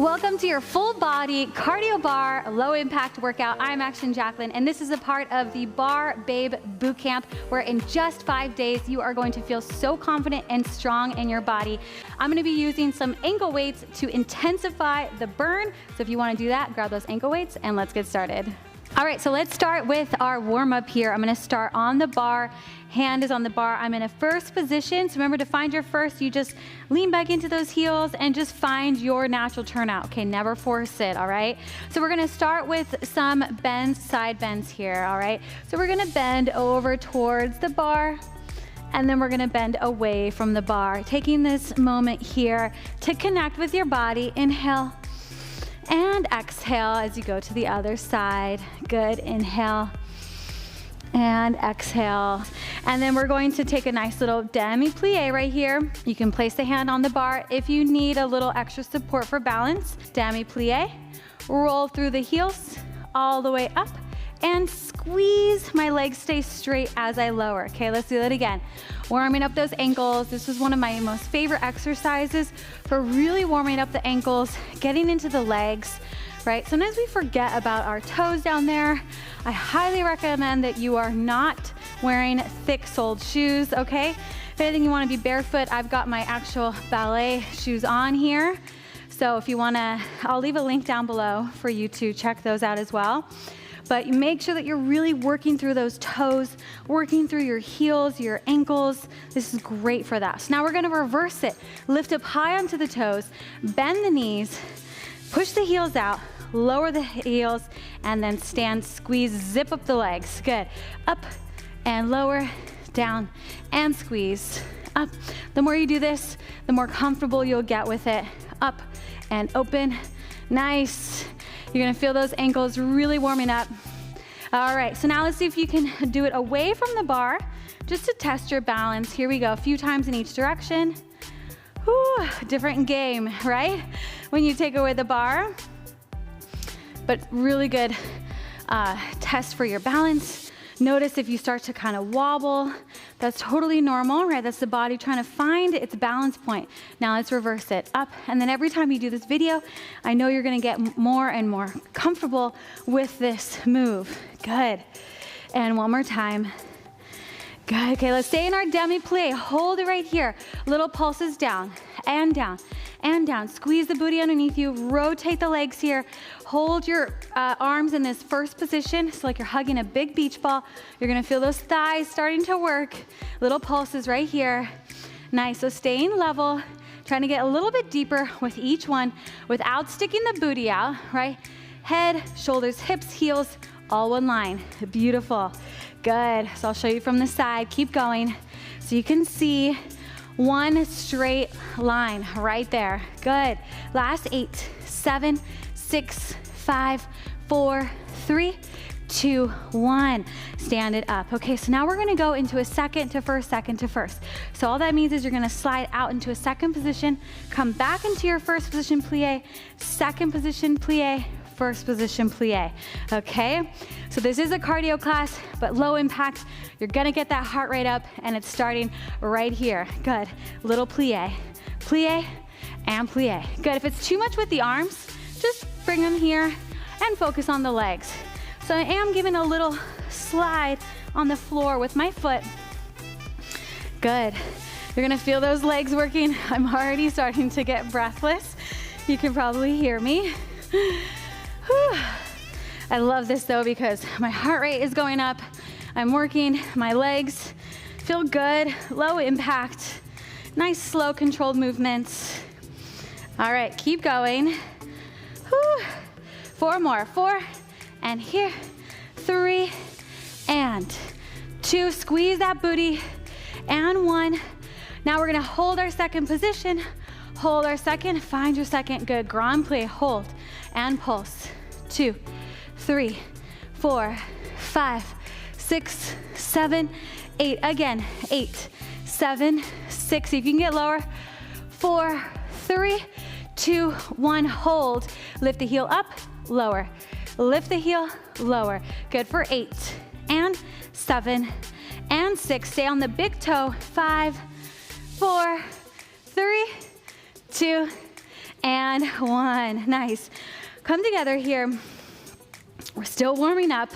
Welcome to your full body cardio bar low impact workout. I'm Action Jacqueline, and this is a part of the Barre Babe Bootcamp, where in just 5 days you are going to feel so confident and strong in your body. I'm going to be using some ankle weights to intensify the burn. So if you want to do that, grab those ankle weights and let's get started. All right, so let's start with our warm up here. I'm going to start on the bar. Hand is on the bar. I'm in a first position. So remember, to find your first, you just lean back into those heels and just find your natural turnout. Okay, never force it, all right? So we're gonna start with some bends, side bends here, all right? So we're gonna bend over towards the bar, and then we're gonna bend away from the bar. Taking this moment here to connect with your body. Inhale and exhale as you go to the other side. Good, inhale and exhale. And then we're going to take a nice little demi-plie right here. You can place the hand on the bar if you need a little extra support for balance. Demi-plie, roll through the heels all the way up and squeeze. My legs stay straight as I lower. Okay, let's do that again. Warming up those ankles. This is one of my most favorite exercises for really warming up the ankles, getting into the legs, right? Sometimes we forget about our toes down there. I highly recommend that you are not wearing thick-soled shoes, okay? If anything, you wanna be barefoot, I've got my actual ballet shoes on here. So if you wanna, I'll leave a link down below for you to check those out as well. But make sure that you're really working through those toes, working through your heels, your ankles. This is great for that. So now we're gonna reverse it. Lift up high onto the toes, bend the knees, push the heels out, lower the heels, and then stand, squeeze, zip up the legs. Good. Up and lower, down and squeeze. Up. The more you do this, the more comfortable you'll get with it. Up and open. Nice. You're gonna feel those ankles really warming up. All right, so now let's see if you can do it away from the bar, just to test your balance. Here we go, a few times in each direction. Whew, different game, right? When you take away the bar, but really good test for your balance. Notice if you start to kind of wobble, that's totally normal, right? That's the body trying to find its balance point. Now let's reverse it up. And then every time you do this video, I know you're gonna get more and more comfortable with this move. Good. And one more time. Good, okay, let's stay in our demi-plie. Hold it right here. Little pulses down and down and down. Squeeze the booty underneath you, rotate the legs here. Hold your arms in this first position, so like you're hugging a big beach ball. You're gonna feel those thighs starting to work. Little pulses right here. Nice, so staying level, trying to get a little bit deeper with each one without sticking the booty out, right? Head, shoulders, hips, heels, all one line. Beautiful. Good. So I'll show you from the side. Keep going so you can see one straight line right there. Good. Last 8, 7, 6, 5, 4, 3, 2, 1. Stand it up. Okay, so now we're gonna go into a second to first, second to first. So all that means is you're gonna slide out into a second position, come back into your first position plie, second position plie, first position plie, okay? So this is a cardio class, but low impact. You're gonna get that heart rate up, and it's starting right here. Good, little plie, plie, and plie. Good, if it's too much with the arms, just bring them here and focus on the legs. So I am giving a little slide on the floor with my foot. Good, you're gonna feel those legs working. I'm already starting to get breathless. You can probably hear me. Whew. I love this though because my heart rate is going up. I'm working, my legs feel good, low impact, nice slow controlled movements. All right, keep going. Whew. 4 more, 4, and here, 3, and 2, squeeze that booty, and 1. Now we're gonna hold our second position, hold our second, find your second, good, grand plie, hold, and pulse. 2, 3, 4, 5, 6, 7, 8. Again, 8, 7, 6. You can get lower. 4, 3, 2, 1. Hold. Lift the heel up, lower. Lift the heel, lower. Good for 8 and 7 and 6. Stay on the big toe. 5, 4, 3, 2, and 1. Nice. Come together here. We're still warming up,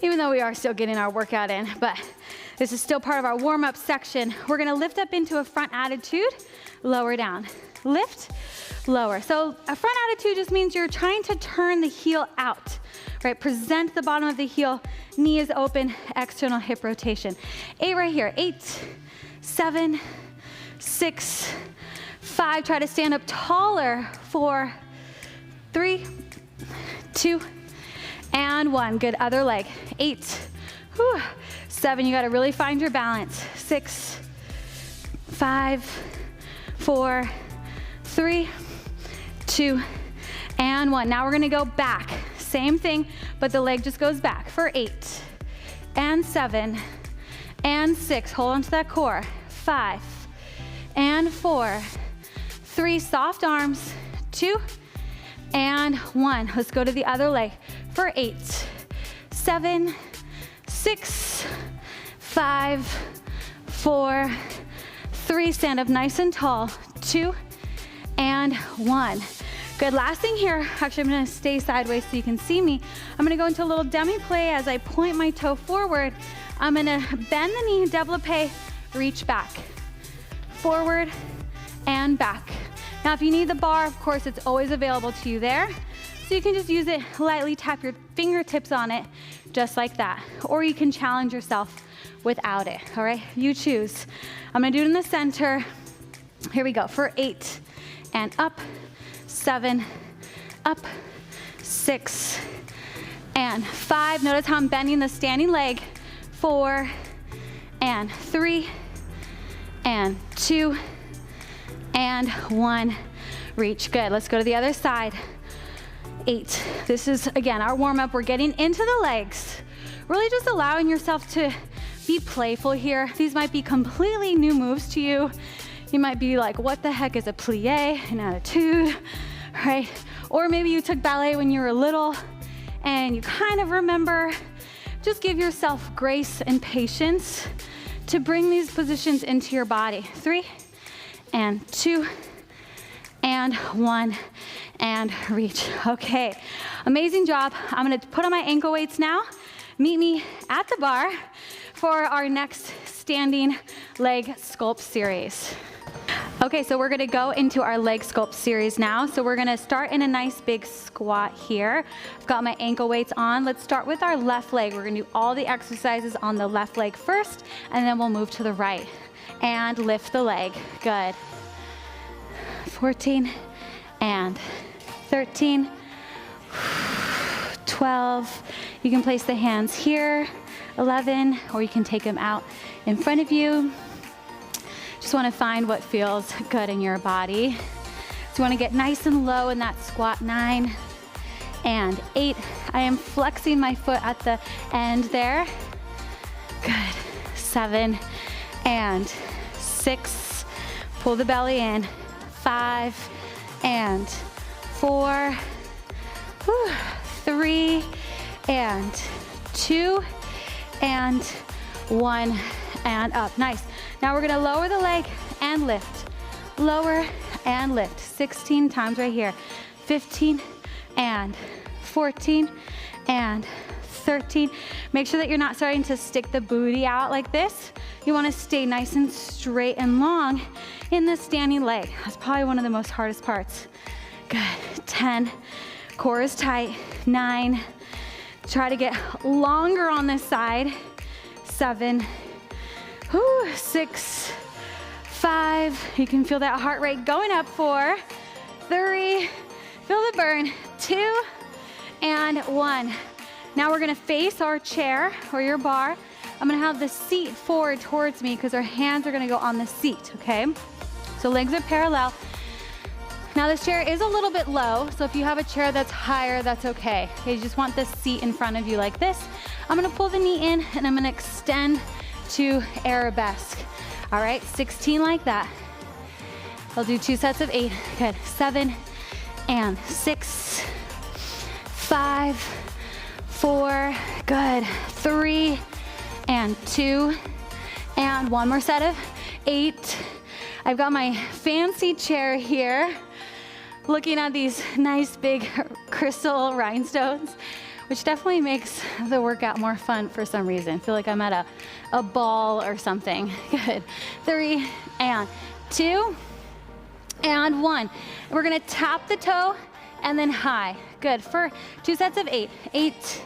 even though we are still getting our workout in, but this is still part of our warm-up section. We're gonna lift up into a front attitude, lower down. Lift, lower. So a front attitude just means you're trying to turn the heel out, right? Present the bottom of the heel, knee is open, external hip rotation. 8 right here, 8, 7, 6, 5. Try to stand up taller. 4, 3, 2, and 1. Good, other leg. 8, whew. 7, you gotta really find your balance. 6, 5, 4, 3, 2, and 1. Now we're gonna go back. Same thing, but the leg just goes back for 8, and 7, and 6. Hold on to that core. 5, and 4, 3, soft arms, 2, and 1. Let's go to the other leg for 8, 7, 6, 5, 4, 3. Stand up nice and tall. 2, and 1. Good, last thing here, actually I'm gonna stay sideways so you can see me. I'm gonna go into a little demi-play as I point my toe forward. I'm gonna bend the knee, développé, reach back. Forward and back. Now if you need the bar, of course it's always available to you there. So you can just use it, lightly tap your fingertips on it, just like that. Or you can challenge yourself without it, all right? You choose. I'm gonna do it in the center. Here we go, for 8, and up, 7, up, 6, and 5. Notice how I'm bending the standing leg. 4, and 3, and 2, and 1. Reach, good. Let's go to the other side. 8. This is, again, our warm-up. We're getting into the legs. Really just allowing yourself to be playful here. These might be completely new moves to you. You might be like, what the heck is a plie, an attitude, right? Or maybe you took ballet when you were little and you kind of remember. Just give yourself grace and patience to bring these positions into your body. 3, and 2, and 1, and reach. Okay, amazing job. I'm gonna put on my ankle weights now. Meet me at the bar for our next standing leg sculpt series. Okay, so we're gonna go into our leg sculpt series now. So we're gonna start in a nice big squat here. I've got my ankle weights on. Let's start with our left leg. We're gonna do all the exercises on the left leg first, and then we'll move to the right. And lift the leg, good. 14, and 13, 12. You can place the hands here, 11, or you can take them out in front of you. Just want to find what feels good in your body. So you want to get nice and low in that squat. 9 and 8. I am flexing my foot at the end there. Good. 7 and 6. Pull the belly in. 5 and 4. 3 and 2 and 1 and up. Nice. Now we're gonna lower the leg and lift. Lower and lift. 16 times right here. 15 and 14 and 13. Make sure that you're not starting to stick the booty out like this. You wanna stay nice and straight and long in the standing leg. That's probably one of the most hardest parts. Good. 10. Core is tight. 9. Try to get longer on this side. 7. 6, 5. You can feel that heart rate going up. 4, 3. Feel the burn. 2 and 1. Now we're gonna face our chair or your bar. I'm gonna have the seat forward towards me because our hands are gonna go on the seat, okay? So legs are parallel. Now this chair is a little bit low, so if you have a chair that's higher, that's okay. You just want the seat in front of you like this. I'm gonna pull the knee in and I'm gonna extend to arabesque. All right, 16 like that. I'll do 2 sets of 8. Good. 7 and 6, 5, 4, good. 3 and 2, and 1 more set of 8. I've got my fancy chair here. looking at these nice big crystal rhinestones, which definitely makes the workout more fun for some reason. I feel like I'm at a ball or something. Good. 3 and 2 and 1. We're gonna tap the toe and then high. Good. For 2 sets of 8. 8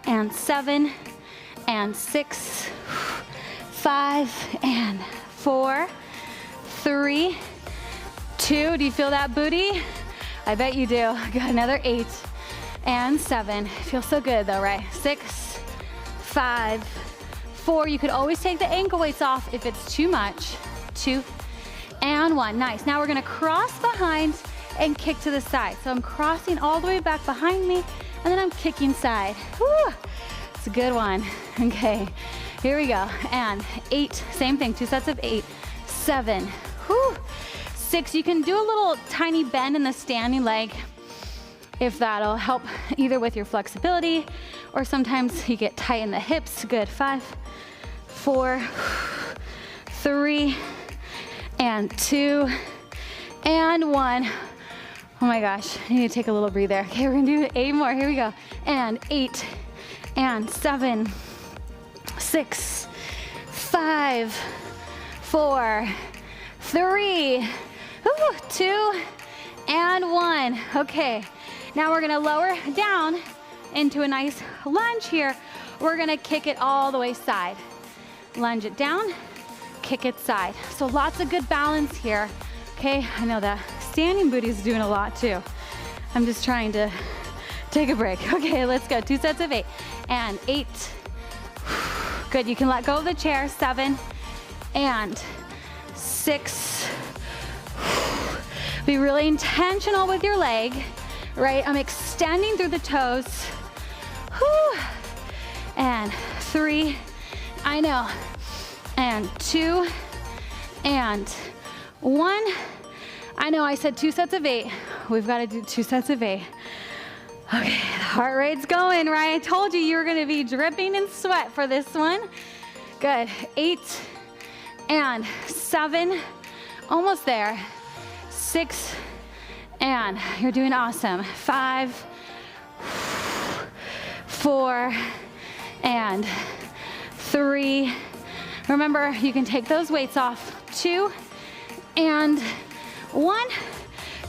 and 7 and 6, 5 and 4, 3, 2. Do you feel that booty? I bet you do. Good. Another 8 and 7. Feels so good though, right? 6, 5, 4. You could always take the ankle weights off if it's too much. 2 and 1. Nice. Now we're gonna cross behind and kick to the side. So I'm crossing all the way back behind me, and then I'm kicking side. Woo! It's a good one. Okay, here we go. And 8, same thing, 2 sets of 8, 7, whew, 6. You can do a little tiny bend in the standing leg if that'll help either with your flexibility, or sometimes you get tight in the hips. Good. 5, 4, 3, and 2, and 1. Oh my gosh, I need to take a little breather. Okay, we're gonna do 8 more. Here we go. And 8, and 7, 6, 5, 4, 3, 2, and 1. Okay, now we're gonna lower down into a nice lunge here. We're gonna kick it all the way side. Lunge it down, kick it side. So lots of good balance here. Okay, I know that standing booty is doing a lot too. I'm just trying to take a break. Okay, let's go. 2 sets of 8 and 8. Good, you can let go of the chair. 7 and 6. Be really intentional with your leg, right? I'm extending through the toes. And 3, I know. And 2 and 1. I know I said 2 sets of 8. We've got to do 2 sets of 8. Okay, the heart rate's going, right? I told you were going to be dripping in sweat for this one. Good. 8 and 7. Almost there. 6 and you're doing awesome. 5, 4, and 3. Remember, you can take those weights off. 2 and 1.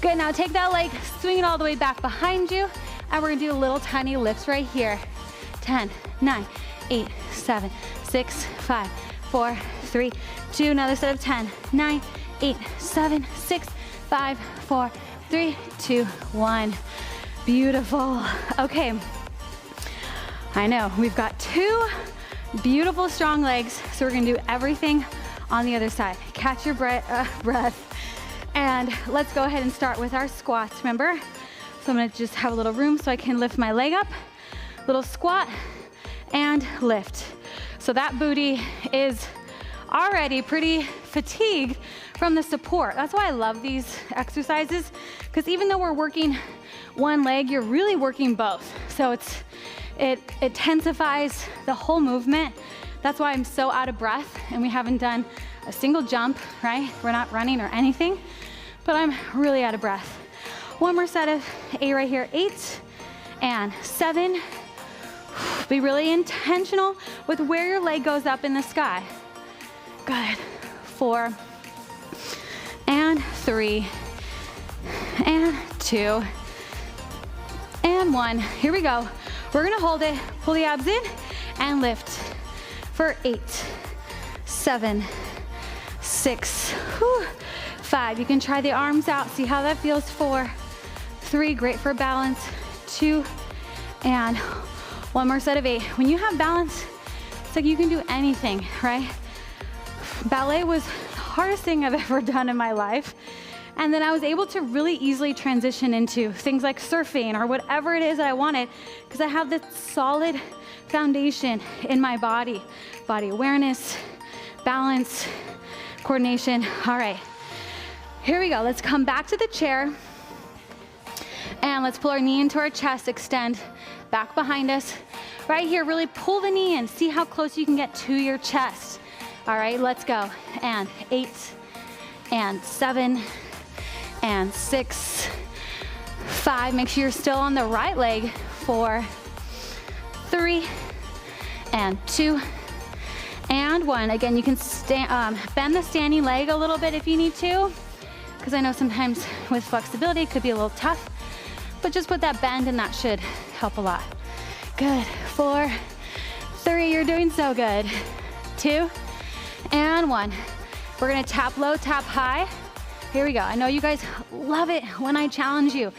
Good, now take that leg, swing it all the way back behind you, and we're gonna do little tiny lifts right here. 10, 9, 8, 7, 6, 5, 4, 3, 2, another set of 10, 9, 8, 7, 6, 5, 4, 3, 2, 1. Beautiful. Okay, I know, we've got 2 beautiful strong legs, so we're gonna do everything on the other side. Catch your breath. And let's go ahead and start with our squats, remember? So I'm gonna just have a little room so I can lift my leg up. Little squat and lift. So that booty is already pretty fatigued from the support. That's why I love these exercises, because even though we're working one leg, you're really working both. So it intensifies the whole movement. That's why I'm so out of breath, and we haven't done a single jump, right? We're not running or anything, but I'm really out of breath. One more set of 8 right here. 8 and 7. Be really intentional with where your leg goes up in the sky. Good. 4 and 3 and 2 and 1. Here we go. We're gonna hold it, pull the abs in, and lift for 8, 7, 6, 5. You can try the arms out, see how that feels. 4, 3, great for balance. 2, and 1 more set of 8. When you have balance, it's like you can do anything, right? Ballet was the hardest thing I've ever done in my life. And then I was able to really easily transition into things like surfing or whatever it is that I wanted, because I have this solid foundation in my body. Body awareness, balance, coordination. All right, here we go. Let's come back to the chair. And let's pull our knee into our chest, extend back behind us. Right here, really pull the knee in. See how close you can get to your chest. All right, let's go. And 8 and 7 and 6 5, make sure you're still on the right leg. 4, 3, and 2, and 1. Again, you can bend the standing leg a little bit if you need to, because I know sometimes with flexibility it could be a little tough, but just put that bend and that should help a lot. Good. 4, 3, you're doing so good. 2, and 1. We're gonna tap low, tap high. Here we go. I know you guys love it when I challenge you.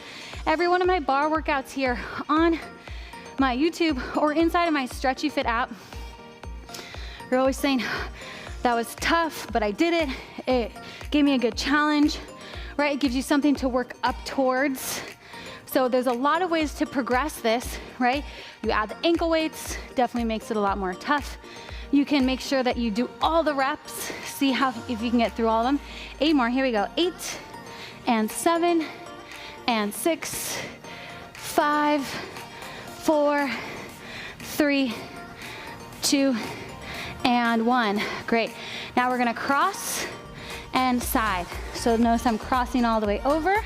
Every one of my bar workouts here on my YouTube or inside of my Stretchy Fit app, you're always saying, that was tough, but I did it. It gave me a good challenge, right? It gives you something to work up towards. So there's a lot of ways to progress this, right? You add the ankle weights, definitely makes it a lot more tough. You can make sure that you do all the reps, see if you can get through all of them. 8 more, here we go. 8, and 7, and 6, 5, 4, 3, 2, and 1. Great. Now we're gonna cross and side. So notice I'm crossing all the way over,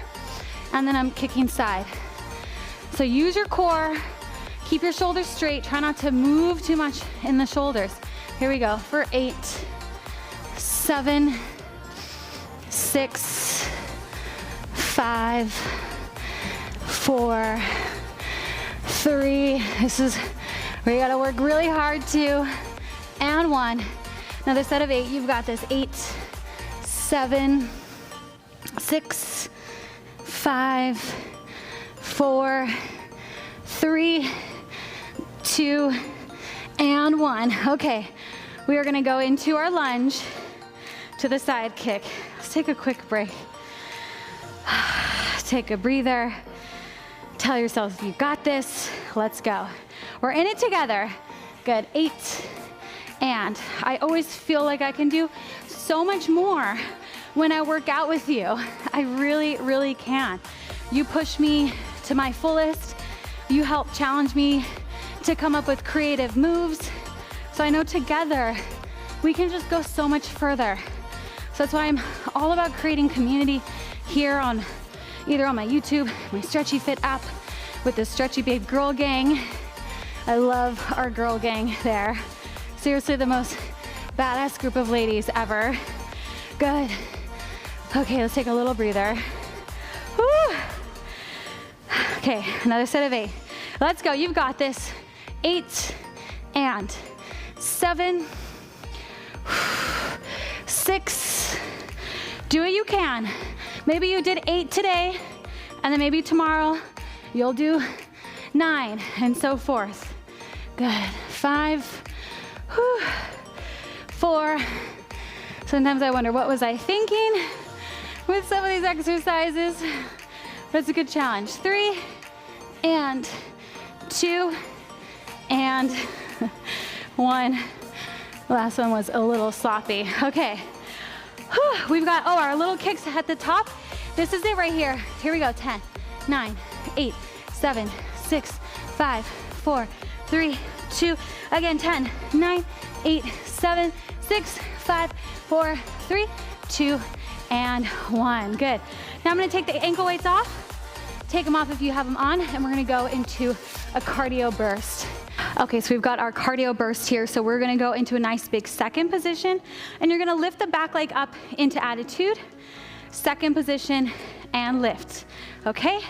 and then I'm kicking side. So use your core, keep your shoulders straight, try not to move too much in the shoulders. Here we go for 8, 7, 6, 5, 4, 3. This is where you gotta work really hard too. And 1. Another set of 8. You've got this. 8, 7, 6, 5, 4, 3, 2, and 1. Okay, we are gonna go into our lunge to the side kick. Let's take a quick break. Take a breather. Tell yourself you got this. Let's go. We're in it together. Good. 8. And I always feel like I can do so much more when I work out with you. I really, really can. You push me to my fullest. You help challenge me to come up with creative moves. So I know together we can just go so much further. So that's why I'm all about creating community here on either on my YouTube, my Stretchy Fit app with the Stretchy Babe Girl Gang. I love our girl gang there. Seriously, the most badass group of ladies ever. Good. Okay, let's take a little breather. Woo. Okay, another set of 8. Let's go, you've got this. 8, and 7, 6. Do what you can. Maybe you did 8 today, and then maybe tomorrow you'll do 9, and so forth. Good. 5, 4. Sometimes I wonder, what was I thinking with some of these exercises? But it's a good challenge. 3, and 2, and 1. The last one was a little sloppy. Okay. We've got, our little kicks at the top. This is it right here. Here we go. 10, 9, 8, 7, 6, 5, 4, 3, 2. Again, 10, 9, 8, 7, 6, 5, 4, 3, 2, and 1. Good. Now I'm gonna take the ankle weights off. Take them off if you have them on, and we're gonna go into a cardio burst. Okay, so we've got our cardio burst here. So we're gonna go into a nice big second position, and you're gonna lift the back leg up into attitude, second position, and lift. Okay?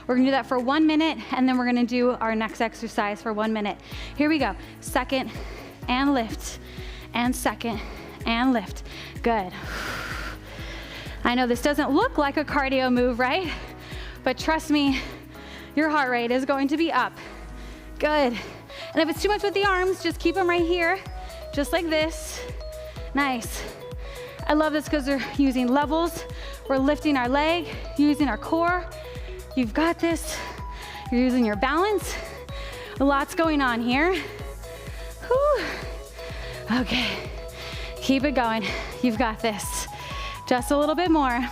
We're gonna do that for 1 minute, and then we're gonna do our next exercise for 1 minute. Here we go. Second, and lift, and second, and lift. Good. I know this doesn't look like a cardio move, right? But trust me, your heart rate is going to be up. Good. And if it's too much with the arms, just keep them right here, just like this. Nice. I love this because we're using levels. We're lifting our leg, using our core. You've got this. You're using your balance. Lots going on here. Whew. Okay, keep it going. You've got this. Just a little bit more.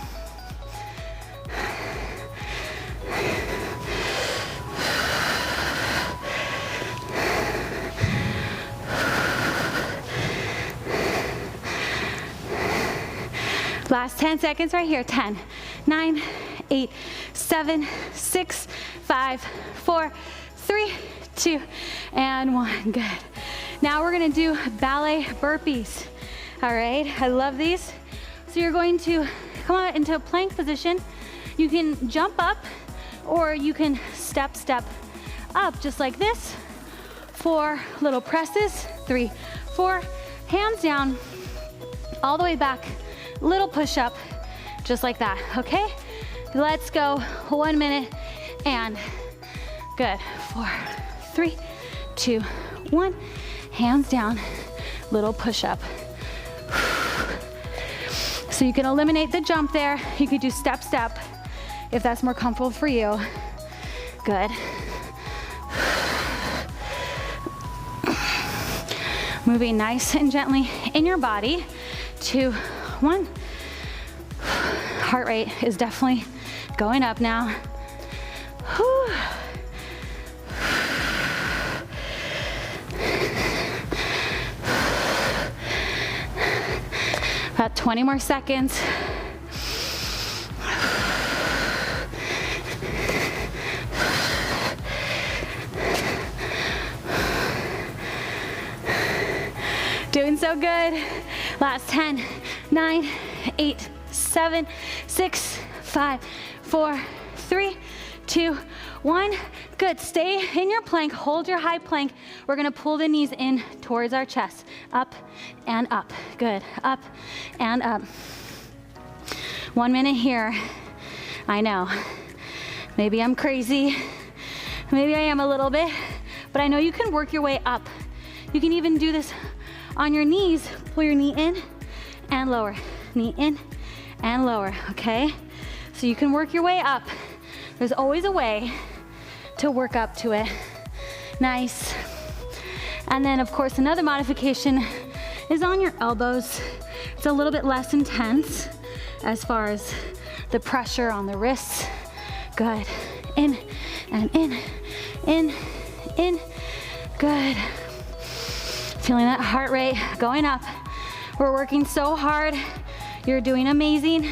Last 10 seconds right here. 10, 9, 8, 7, 6, 5, 4, 3, 2, and 1. Good. Now we're gonna do ballet burpees. All right, I love these. So you're going to come out into a plank position. You can jump up or you can step up just like this. 4 little presses, 3, 4, hands down, all the way back, little push up, just like that, okay? Let's go, 1 minute, and good, 4, 3, 2, 1, hands down, little push up. So you can eliminate the jump there. You could do step, if that's more comfortable for you. Good. Moving nice and gently in your body. 2, 1. Heart rate is definitely going up now. Whew. About 20 more seconds. Doing so good. Last 10, 9, 8, 7, 6, 5, 4, 3, 2, 1. Good, stay in your plank, hold your high plank. We're gonna pull the knees in towards our chest. Up and up, good, up and up. 1 minute here. I know, maybe I'm crazy, maybe I am a little bit, but I know you can work your way up. You can even do this on your knees. Pull your knee in and lower, knee in and lower, okay? So you can work your way up. There's always a way to work up to it. Nice. And then of course another modification is on your elbows. It's a little bit less intense as far as the pressure on the wrists. Good. In and in, good. Feeling that heart rate going up. We're working so hard. You're doing amazing.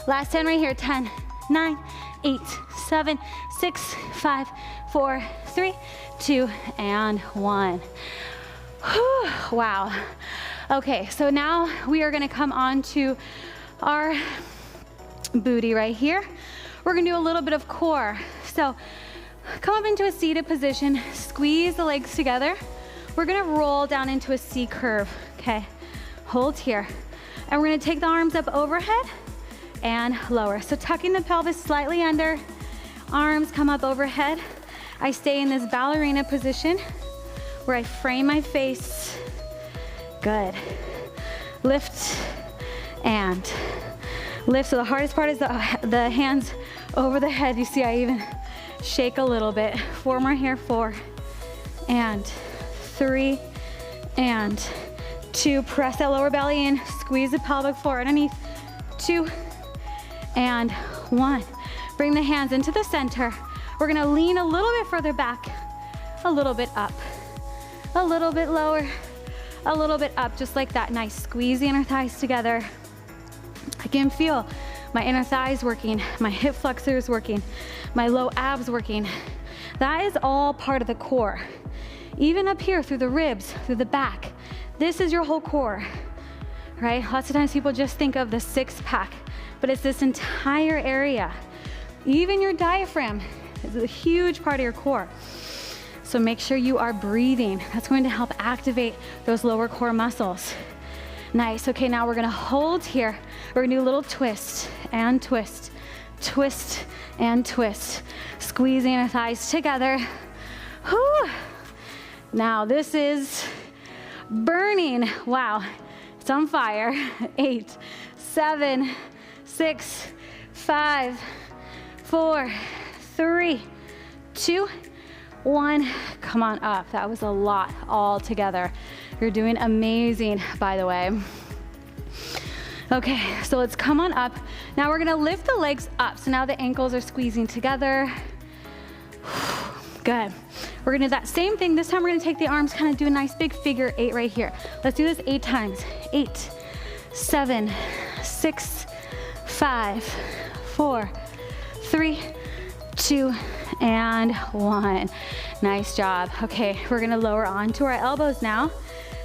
Last 10 right here. 10, 9, 8, 7, 6, 5, 4, 3, 2, and 1. Whew, wow. Okay, so now we are gonna come on to our booty right here. We're gonna do a little bit of core. So come up into a seated position, squeeze the legs together. We're gonna roll down into a C curve, okay? Hold here. And we're gonna take the arms up overhead and lower. So tucking the pelvis slightly under, arms come up overhead. I stay in this ballerina position where I frame my face. Good. Lift and lift. So the hardest part is the hands over the head. You see, I even shake a little bit. 4 more here, 4 and 3 and 2. Press that lower belly in, squeeze the pelvic floor underneath. 2 and 1. Bring the hands into the center. We're gonna lean a little bit further back, a little bit up, a little bit lower, a little bit up, just like that. Nice, squeeze the inner thighs together. I can feel my inner thighs working, my hip flexors working, my low abs working. That is all part of the core. Even up here through the ribs, through the back, this is your whole core, right? Lots of times people just think of the 6-pack, but it's this entire area. Even your diaphragm is a huge part of your core. So make sure you are breathing. That's going to help activate those lower core muscles. Nice, okay, now we're gonna hold here. We're gonna do a little twist and twist, twist and twist. Squeezing our thighs together. Whew. Now this is burning. Wow, it's on fire. 8, 7, 6, 5, 4, 3, 2, 1. Come on up. That was a lot all together. You're doing amazing, by the way. Okay, so let's come on up. Now we're gonna lift the legs up. So now the ankles are squeezing together. Good. We're gonna do that same thing. This time we're gonna take the arms, kind of do a nice big figure 8 right here. Let's do this 8 times. 8, 7, 6, 5, 4, 3, 2, and 1. Nice job. Okay, we're gonna lower onto our elbows now,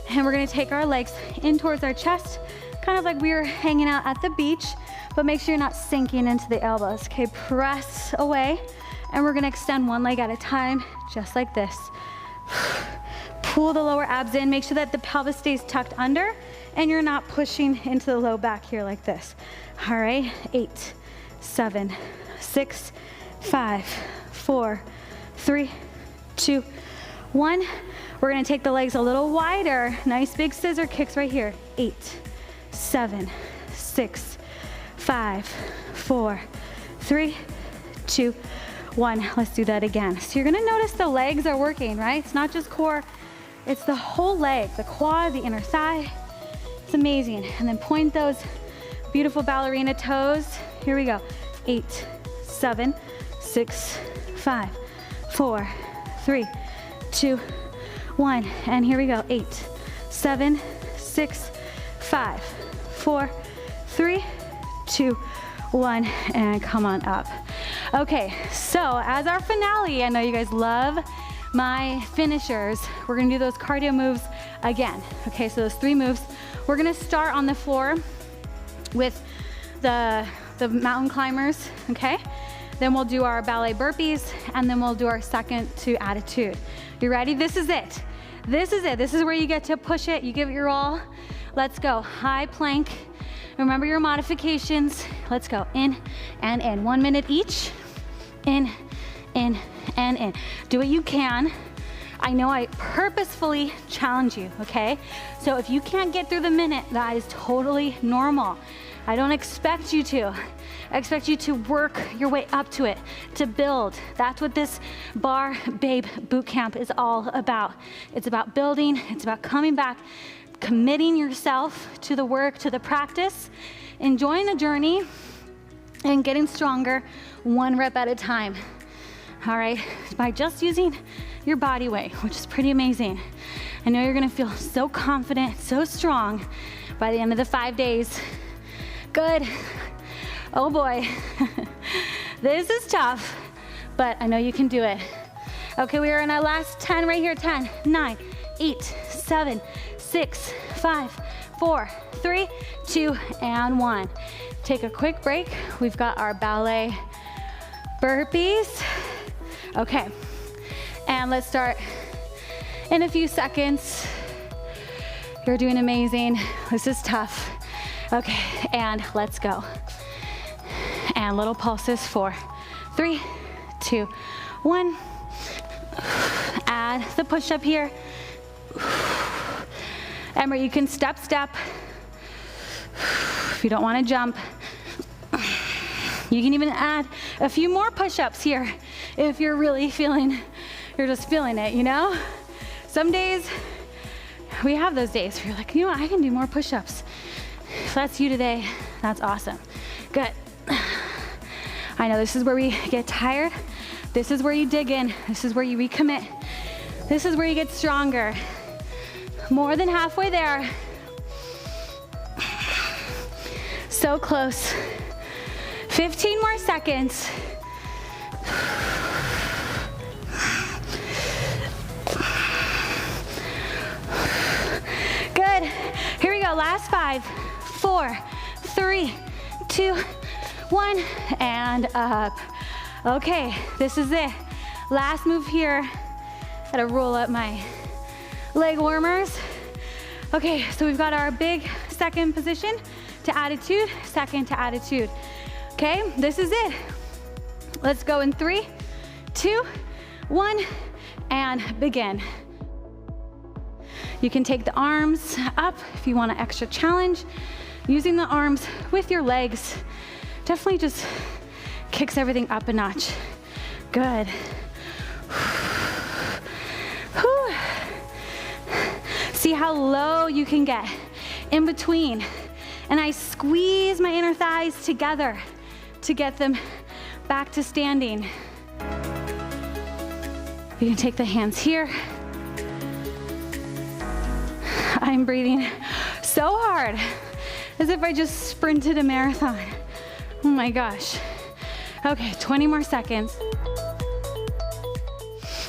and we're gonna take our legs in towards our chest, kind of like we were hanging out at the beach, but make sure you're not sinking into the elbows. Okay, press away, and we're gonna extend one leg at a time, just like this. Pull the lower abs in, make sure that the pelvis stays tucked under, and you're not pushing into the low back here like this. All right, 8, 7, 6, 5, 4, 3, 2, 1. We're gonna take the legs a little wider. Nice big scissor kicks right here. 8, 7, 6, 5, 4, 3, 2, 1. Let's do that again. So you're gonna notice the legs are working, right? It's not just core, it's the whole leg, the quad, the inner thigh. It's amazing. And then point those beautiful ballerina toes. Here we go. 8, 7, 6, 5, 4, 3, 2, 1. And here we go. 8, 7, 6, 5, 4, 3, 2, 1. And come on up. Okay, so as our finale, I know you guys love my finishers. We're gonna do those cardio moves again. Okay, so those 3 moves. We're gonna start on the floor with the mountain climbers, okay? Then we'll do our ballet burpees, and then we'll do our second to attitude. You ready? This is it. This is it. This is where you get to push it. You give it your all. Let's go. High plank. Remember your modifications. Let's go. In and in. 1 minute each. In, and in. Do what you can. I know I purposefully challenge you, okay? So if you can't get through the minute, that is totally normal. I don't expect you to. I expect you to work your way up to it, to build. That's what this Barre Babe Bootcamp is all about. It's about building, it's about coming back, committing yourself to the work, to the practice, enjoying the journey, and getting stronger 1 rep at a time. All right, by just using your body weight, which is pretty amazing. I know you're gonna feel so confident, so strong by the end of the 5 days. Good. Oh boy, this is tough, but I know you can do it. Okay, we are in our last 10 right here. 10, 9, 8, 7, 6, 5, 4, 3, 2, and 1. Take a quick break. We've got our ballet burpees. Okay, and let's start in a few seconds. You're doing amazing. This is tough. Okay, and let's go. And little pulses. 4, 3, 2, 1. Add the push-up here. Remember, you can step. If you don't want to jump, you can even add a few more push-ups here if you're really you're just feeling it, you know? Some days, we have those days where you're like, you know what, I can do more push-ups. If that's you today, that's awesome. Good. I know this is where we get tired. This is where you dig in. This is where you recommit. This is where you get stronger. More than halfway there. So close. 15 more seconds. Good. Here we go. Last 5, 4, 3, 2, 1, and up. Okay, this is it. Last move here. Gotta roll up my leg warmers. Okay, so we've got our big second position to attitude, second to attitude. Okay, this is it. Let's go in 3, 2, 1, and begin. You can take the arms up if you want an extra challenge. Using the arms with your legs definitely just kicks everything up a notch. Good. Whew. See how low you can get in between. And I squeeze my inner thighs together to get them back to standing. You can take the hands here. I'm breathing so hard, as if I just sprinted a marathon. Oh my gosh. Okay, 20 more seconds.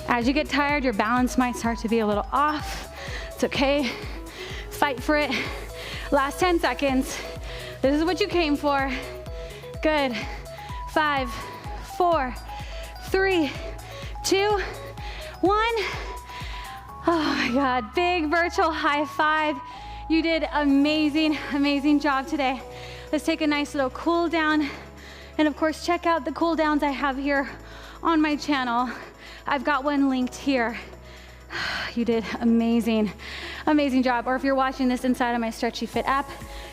As you get tired, your balance might start to be a little off. It's okay. Fight for it. Last 10 seconds. This is what you came for. Good. 5, 4, 3, 2, 1. Oh my God, big virtual high five. You did amazing, amazing job today. Let's take a nice little cool down. And of course, check out the cool downs I have here on my channel. I've got one linked here. You did amazing, amazing job. Or if you're watching this inside of my Stretchy Fit app,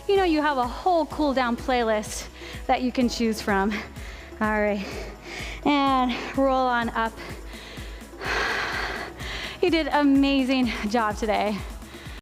you know you have a whole cool down playlist that you can choose from. All right, and roll on up. You did amazing job today.